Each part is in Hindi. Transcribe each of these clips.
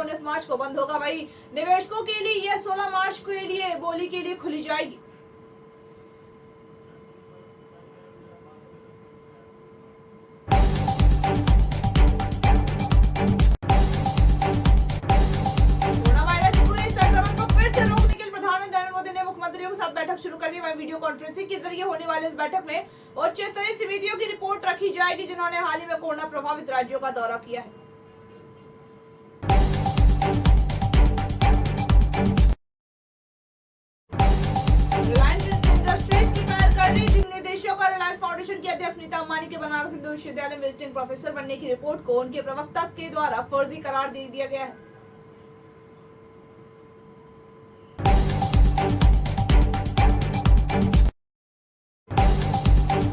19 मार्च को बंद होगा। वही निवेशकों के लिए यह 16 मार्च के लिए बोली के लिए खुली जाएगी। मुख्यमंत्रियों के साथ बैठक शुरू कर दी। वहीं वीडियो कॉन्फ्रेंसिंग के जरिए होने वाले इस बैठक में उच्च स्तरीय समितियों की रिपोर्ट रखी जाएगी, जिन्होंने हाल ही में कोरोना प्रभावित राज्यों का दौरा किया है। रिलायंस इंडस्ट्रीज की कार्यकारिणी निदेशक और रिलायंस फाउंडेशन की अध्यक्ष नीता अंबानी के बनारस हिंदू विश्वविद्यालय में विजिटिंग प्रोफेसर बनने की रिपोर्ट को उनके प्रवक्ता के द्वारा फर्जी करार दे दिया गया है।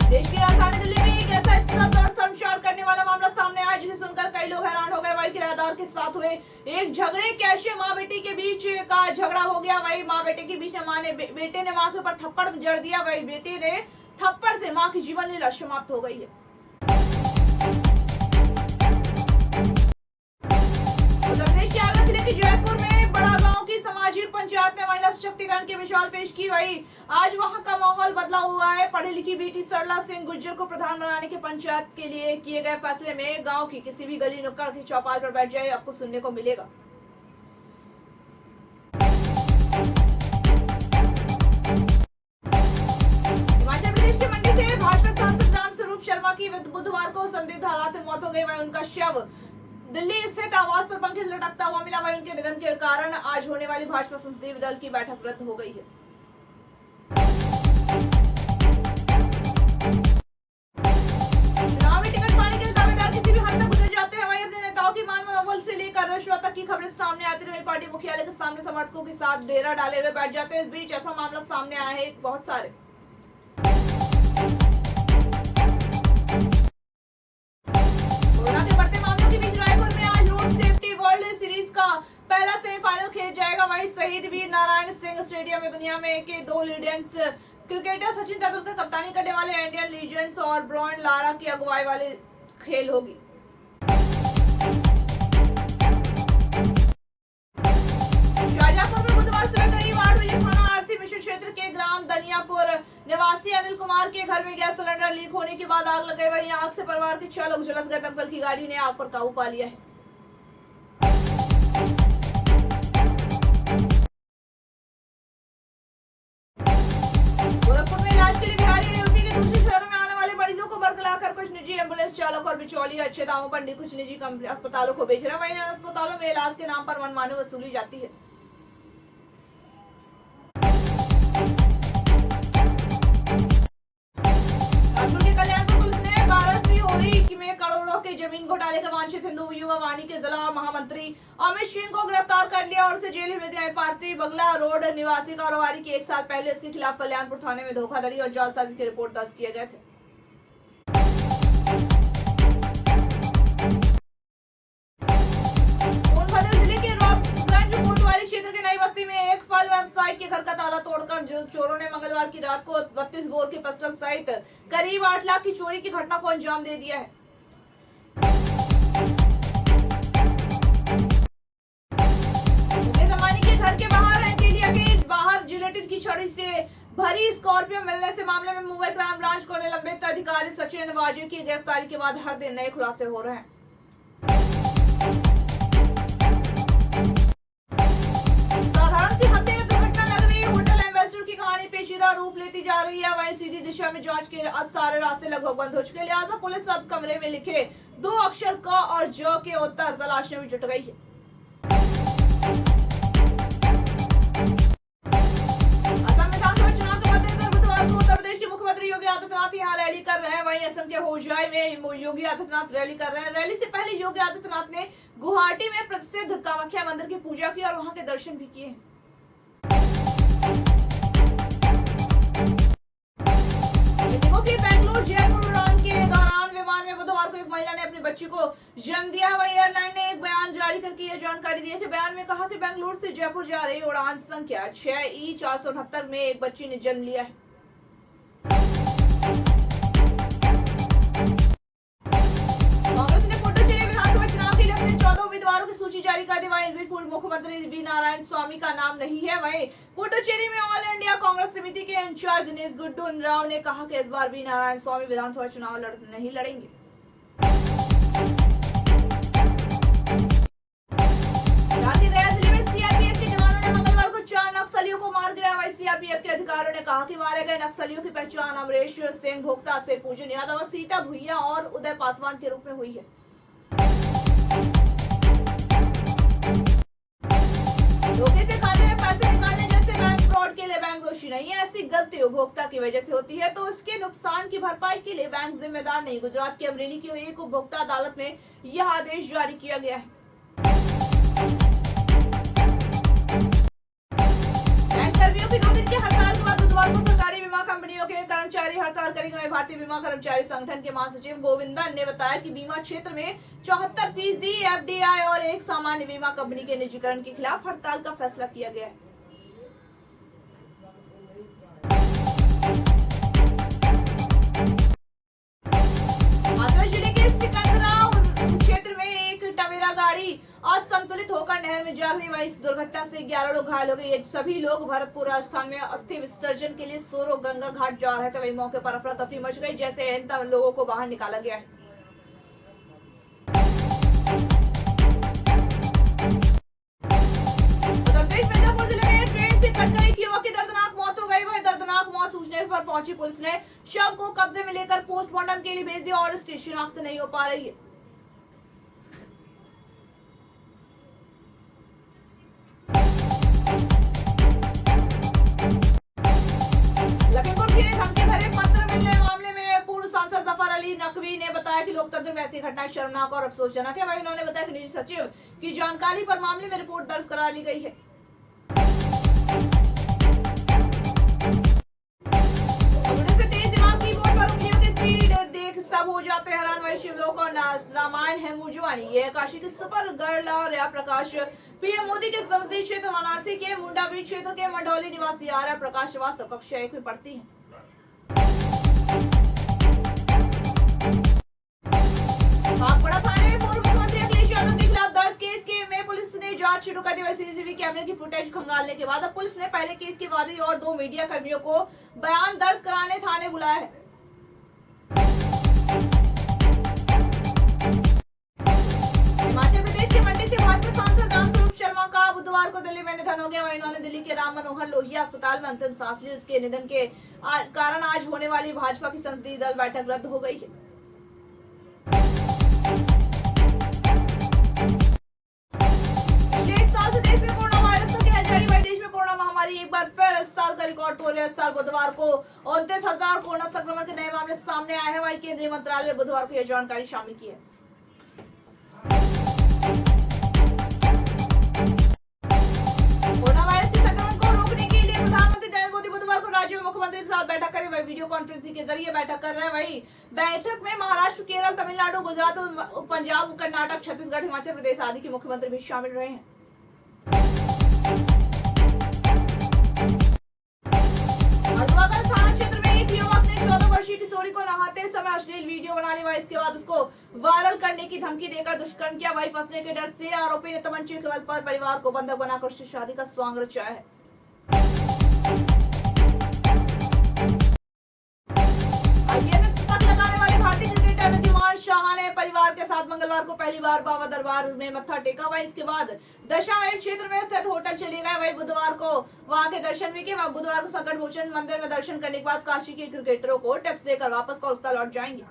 देश की राजधानी दिल्ली में एक ऐसा स्तर और शर्मसार करने वाला मामला सामने आया, जिसे सुनकर कई लोग हैरान हो गए। वही किराएदार के साथ हुए एक झगड़े कैसे माँ बेटी के बीच का झगड़ा हो गया। वही माँ बेटे के बीच में बेटे ने माँ के ऊपर थप्पड़ जड़ दिया। वही बेटे ने थप्पड़ से माँ की जीवन लीला समाप्त हो गई है। उत्तर प्रदेश के आगरा जिले के जयपुर में बड़ा गांव की सामाजिक पंचायत ने महिला सशक्तिकरण की मिसाल पेश की। वही आज वहां का माहौल बदला हुआ है। पढ़ी लिखी बेटी सरला सिंह गुर्जर को प्रधान बनाने के पंचायत के लिए किए गए फैसले में गांव की किसी भी गली नुक्कड़ की चौपाल पर बैठ जाए आपको सुनने को मिलेगा। हिमाचल प्रदेश के मंडी से भाजपा सांसद रामस्वरूप शर्मा की बुधवार को संदिग्ध हालात में मौत हो गई। वही उनका शव दिल्ली स्थित आवास पर पंखे लटकता हुआ मिला। वही उनके निधन के कारण आज होने वाली भाजपा संसदीय दल की बैठक रद्द हो गई है। चुनावी टिकट पाने के लिए दावेदार किसी भी हद तक गुजर जाते हैं। वही अपने नेताओं की मान मनोबल से लेकर रिश्वत तक की खबरें सामने आती रही। पार्टी मुख्यालय के सामने समर्थकों के साथ डेरा डाले हुए बैठ जाते हैं। इस बीच ऐसा मामला सामने आया है बहुत सारे। कोरोना के बढ़ते मामलों के बीच रायपुर में आज रोड सेफ्टी वर्ल्ड सीरीज का पहला सेमीफाइनल खेल जाएगा। वहीं शहीद वीर नारायण सिंह स्टेडियम में दुनिया में के दो लीजेंड्स क्रिकेटर सचिन तेंदुलकर कप्तानी करने वाले इंडियन लीजेंड्स और ब्रायन लारा की अगुवाई वाली खेल होगी। शाहजहांपुर में बुधवार सुबह करीब 8 बजे थाना आरसी मिशन क्षेत्र के ग्राम दनियापुर निवासी अनिल कुमार के घर में गैस सिलेंडर लीक होने के बाद आग लग गई। वहीं आग से परिवार के 6 लोग झुलस गए। दमकल की गाड़ी ने आग पर काबू पा लिया है। गोरखपुर में इलाज के लिए बिहारी और यूपी के दूसरे शहरों में आने वाले मरीजों को बरगलाकर कुछ निजी एम्बुलेंस चालक और बिचौलिए अच्छे दामों पर कुछ निजी अस्पतालों को बेच रहे हैं। वहीं अस्पतालों में इलाज के नाम पर मनमानी वसूली जाती है। करोड़ों के जमीन घोटाले के वांछित हिंदू युवा वाणी के जिला महामंत्री अमित सिंह को गिरफ्तार कर लिया और उसे जेल में दिया। पार्टी बगला रोड निवासी कारोबारी की 1 साल पहले इसके खिलाफ कल्याणपुर थाने में धोखाधड़ी और जालसाजी की रिपोर्ट दर्ज किए गए थे। सोनभद्र जिले के रॉबर्ट्सगंज कोतवाली क्षेत्र के नई बस्ती में एक फल व्यवसायी के घर का ताला तोड़कर चोरों ने मंगलवार की रात को 32 बोर के पिस्टल सहित करीब 8 लाख की चोरी की घटना को अंजाम दे दिया है। घर के बाहर जिलेटिन की छड़ी से भरी स्कॉर्पियो मिलने से मामले में मुंबई क्राइम ब्रांच को निलंबित अधिकारी सचिन वाजे की गिरफ्तारी के बाद हर दिन नए खुलासे हो रहे हैं। साधारण सी हत्या में दुर्घटना लग रही है। होटल इन्वेस्टर की कहानी पेचीदा रूप लेती जा रही है। वहीं सीधी दिशा में जांच के सारे रास्ते लगभग बंद हो चुके हैं। लिहाजा पुलिस अब कमरे में लिखे 2 अक्षर क और ज के उत्तर तलाशने में जुट गई है। उत्तर प्रदेश के मुख्यमंत्री योगी आदित्यनाथ यहाँ रैली कर रहे हैं। वहीं असम के होजाई में योगी आदित्यनाथ रैली कर रहे हैं। रैली से पहले योगी आदित्यनाथ ने गुवाहाटी में प्रसिद्ध कामाख्या मंदिर की पूजा की और वहां के दर्शन भी किए। इंडिगो की बेंगलुरु जयपुर उड़ान के दौरान विमान में बुधवार को एक महिला ने अपनी बच्ची को जन्म दिया। वहीं एयरलाइन ने एक बयान जारी करके यह जानकारी दी है कि बयान में कहा कि बेंगलुरु से जयपुर जा रही उड़ान संख्या 6E469 में एक बच्ची ने जन्म लिया है। कांग्रेस ने पुडुचेरी विधानसभा चुनाव के लिए अपने 14 उम्मीदवारों की सूची जारी कर दी। वहीं इस बीच पूर्व मुख्यमंत्री वी नारायण स्वामी का नाम नहीं है। वहीं पुडुचेरी में ऑल इंडिया कांग्रेस समिति के इंचार्ज दिनेश गुंडू राव ने कहा कि इस बार वी नारायण स्वामी विधानसभा चुनाव नहीं लड़ेंगे। नक्सलियों को मार गिराया। वहीं सीआरपीएफ के अधिकारियों ने कहा कि मारे गए नक्सलियों की पहचान अमरेश सिंह भोक्ता से पूजन यादव और सीता भुइया और उदय पासवान के रूप में हुई है। धोखे से खाते में पैसे निकालने जैसे बैंक फ्रॉड के लिए बैंक दोषी नहीं है। ऐसी गलती उपभोक्ता की वजह से होती है तो उसके नुकसान की भरपाई के लिए बैंक जिम्मेदार नहीं। गुजरात की अमरेली की एक उपभोक्ता अदालत में यह आदेश जारी किया गया है। की 2 दिन की हड़ताल के बाद बुधवार को सरकारी बीमा कंपनियों के कर्मचारी हड़ताल करेंगे। भारतीय बीमा कर्मचारी संगठन के महासचिव गोविंदन ने बताया कि बीमा क्षेत्र में 74% एफडीआई और एक सामान्य बीमा कंपनी के निजीकरण के खिलाफ हड़ताल का फैसला किया गया है। जिले के सिकंदरा क्षेत्र में एक टवेरा गाड़ी असंतुलित होकर नहर में जा गई। वहीं इस दुर्घटना से 11 लोग घायल हो गए। सभी लोग भरतपुर राजस्थान में अस्थि विसर्जन के लिए सोरो गंगा घाट जा रहे थे। वहीं मौके पर अफरा तफरी मच गई। जैसे लोगों को बाहर निकाला गया है। मिर्जापुर जिले में ट्रेन से कट गई युवक की दर्दनाक मौत हो गई। वहीं दर्दनाक मौत सूचने पर पहुंची पुलिस ने शव को कब्जे में लेकर पोस्टमार्टम के लिए भेज दिया और इसकी शिनाख्त नहीं हो पा रही है। लखीमपुर के धमकी भरे पत्र मिलने मामले में पूर्व सांसद जफर अली नकवी ने बताया कि लोकतंत्र में ऐसी घटनाएं शर्मनाक और अफसोसजनक है। वहीं उन्होंने बताया कि निजी सचिव की जानकारी पर मामले में रिपोर्ट दर्ज करा ली गई है। तेज दिमाग की बोर्ड पर उंगलियों की स्पीड देख सब हो जाते हैरान। वहीं शिवलोक और रामायण है मुजवानी ये काशी की सुपर गर्ल और प्रकाश पीएम मोदी के संसदीय क्षेत्र वाराणसी के मुंडाबीट क्षेत्र के मंडौली निवासी आर्या प्रकाश श्रीवास्तव कक्षा 1 में पढ़ती है। बागपड़ा थाने में पूर्व मुख्यमंत्री अखिलेश यादव के खिलाफ दर्ज केस में पुलिस ने जांच शुरू कर दी। वही सीसीटीवी कैमरे की फुटेज खंगालने के बाद अब पुलिस ने पहले केस के वादी और 2 मीडिया कर्मियों को बयान दर्ज कराने थाने बुलाया है। हिमाचल प्रदेश के मंडी से भाजपा सांसद रामस्वरूप शर्मा का बुधवार को दिल्ली में निधन हो गया। वहीं इन्होंने दिल्ली के राम मनोहर लोहिया अस्पताल में अंतिम सांस ली। उसके निधन के कारण आज होने वाली भाजपा की संसदीय दल बैठक रद्द हो गई है। एक साल से देश में कोरोना वायरस का कहर जारी। वहीं देश में कोरोना महामारी एक बार फिर इस साल का रिकॉर्ड तोड़ रही है। इस साल बुधवार को 29,000 कोरोना संक्रमण के नए मामले सामने आए हैं। वहीं केंद्रीय मंत्रालय ने बुधवार को यह जानकारी शामिल की है। कोरोना वायरस के संक्रमण को रोकने के लिए प्रधानमंत्री नरेंद्र मोदी बुधवार को राज्यों में मुख्यमंत्री के साथ बैठक करें। वही वीडियो कॉन्फ्रेंसिंग के जरिए बैठक कर रहे हैं। वही बैठक में महाराष्ट्र, केरल, तमिलनाडु, गुजरात, पंजाब, कर्नाटक, छत्तीसगढ़, हिमाचल प्रदेश आदि के मुख्यमंत्री भी शामिल रहे हैं। थाना क्षेत्र में एक युवक ने 14 वर्षीय किशोरी को नहाते समय अश्लील वीडियो बना ली। इसके बाद उसको वायरल करने की धमकी देकर दुष्कर्म किया। वही फंसने के डर से आरोपी ने तमंचे के बल पर परिवार को बंधक बनाकर उसकी शादी का स्वांग रचाया है। आईपीएल में शतक लगाने वाले भारतीय क्रिकेटर ऋद्धिमान साहा ने परिवार के साथ मंगलवार को पहली बार बाबा दरबार में मत्था टेका। वही इसके बाद दशामेध क्षेत्र में स्थित होटल चले गए। वही बुधवार को वहां के दर्शन भी किए। बुधवार को संकट मोचन मंदिर में दर्शन करने के बाद काशी के क्रिकेटरों को टिप्स देकर वापस कोलकाता लौट जाएंगे।